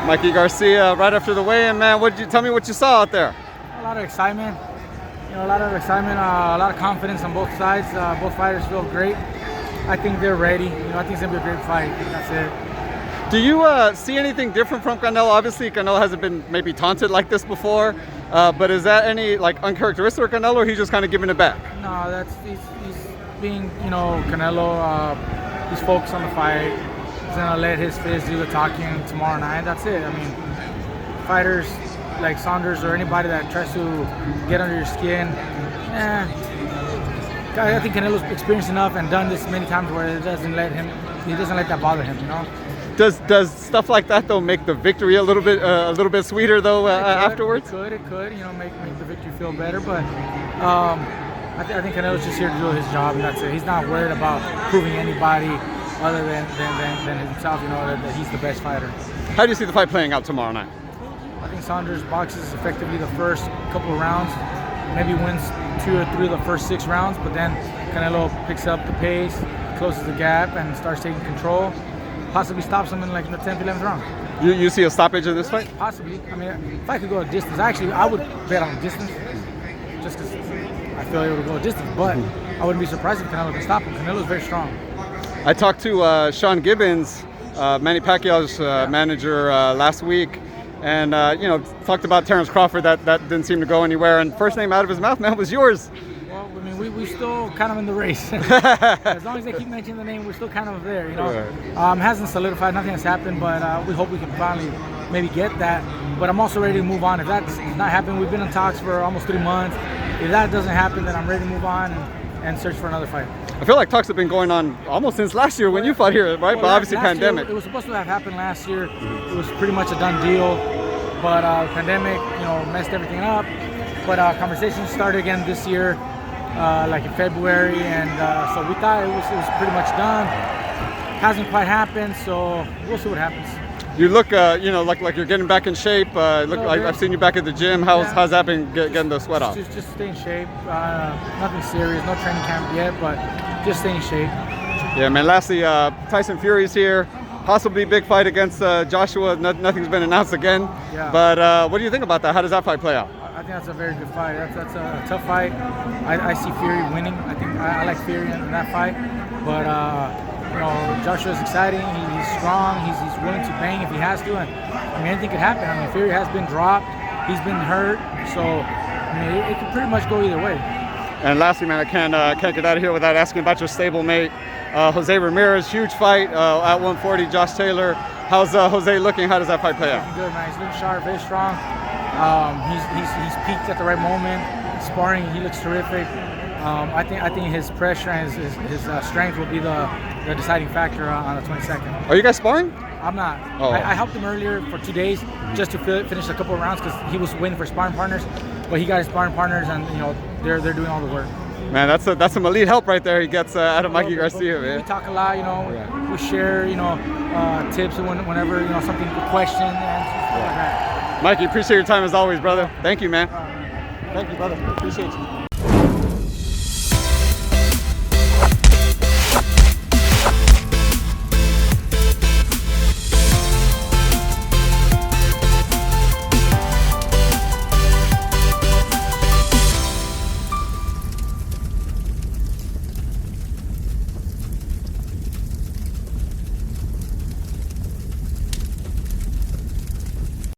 Mikey Garcia, right after the weigh-in, man. Tell me what you saw out there? A lot of excitement. A lot of excitement, a lot of confidence on both sides. Both fighters feel great. I think they're ready. I think it's gonna be a great fight. That's it. Do you see anything different from Canelo? Obviously, Canelo hasn't been maybe taunted like this before, but is that any uncharacteristic of Canelo, or he's just kind of giving it back? No, he's being Canelo. He's focused on the fight. He's gonna let his fist do the talking tomorrow night. That's it. I mean, fighters like Saunders or anybody that tries to get under your skin, I think Canelo's experienced enough and done this many times where he doesn't let that bother him. Does stuff like that though make the victory a little bit sweeter though afterwards? It could, make the victory feel better, but I think Canelo's just here to do his job, and that's it. He's not worried about proving anybody other than himself, that he's the best fighter. How do you see the fight playing out tomorrow night? I think Saunders boxes effectively the first couple of rounds, maybe wins 2 or 3 of the first 6 rounds, but then Canelo picks up the pace, closes the gap, and starts taking control. Possibly stops him in like the 10th, 11th round. You see a stoppage of this fight? Possibly. I mean, if I could go a distance, I would bet on distance, just because I feel able to go a distance, but I wouldn't be surprised if Canelo can stop him. Canelo's very strong. I talked to Sean Gibbons, Manny Pacquiao's manager, last week, and talked about Terrence Crawford. That didn't seem to go anywhere, and first name out of his mouth, man, was yours. Well, I mean, we're still kind of in the race. As long as they keep mentioning the name, we're still kind of there. Hasn't solidified, nothing has happened, but we hope we can finally maybe get that. But I'm also ready to move on. If that's not happening, we've been in talks for almost 3 months. If that doesn't happen, then I'm ready to move on and search for another fight. I feel like talks have been going on almost since last year when you fought here, right? Well, but obviously pandemic. Year, it was supposed to have happened last year. It was pretty much a done deal, but pandemic, messed everything up. But conversations started again this year, like in February, and so we thought it was pretty much done. Hasn't quite happened, so we'll see what happens. You look, like you're getting back in shape. I've seen you back at the gym. How's that been getting the sweat off? Just stay in shape. Nothing serious, no training camp yet, but just stay in shape. Yeah, man. Lastly, Tyson Fury's here. Possibly big fight against Joshua. Nothing's been announced again. Yeah. But what do you think about that? How does that fight play out? I think that's a very good fight. That's a tough fight. I see Fury winning. I think I like Fury in that fight, but Joshua's exciting. He's strong. He's willing to bang if he has to, and anything could happen. Fury has been dropped. He's been hurt, so it could pretty much go either way. And lastly, man, I can't get out of here without asking about your stablemate, Jose Ramirez. Huge fight at 140. Josh Taylor. How's Jose looking? How does that fight play out? Looking good, man. He's looking sharp, very strong. He's peaked at the right moment. Sparring, he looks terrific. I think his pressure and his strength will be the deciding factor on the 22nd. Are you guys sparring? I'm not. Oh. I helped him earlier for 2 days just to finish a couple of rounds because he was waiting for sparring partners, but he got his sparring partners, and they're doing all the work. Man, that's some elite help right there. He gets out of Mikey Garcia, man. We talk a lot, we share, tips whenever something, a question, and stuff like that. Mikey, appreciate your time as always, brother. Thank you, man. Thank you, brother. Appreciate you.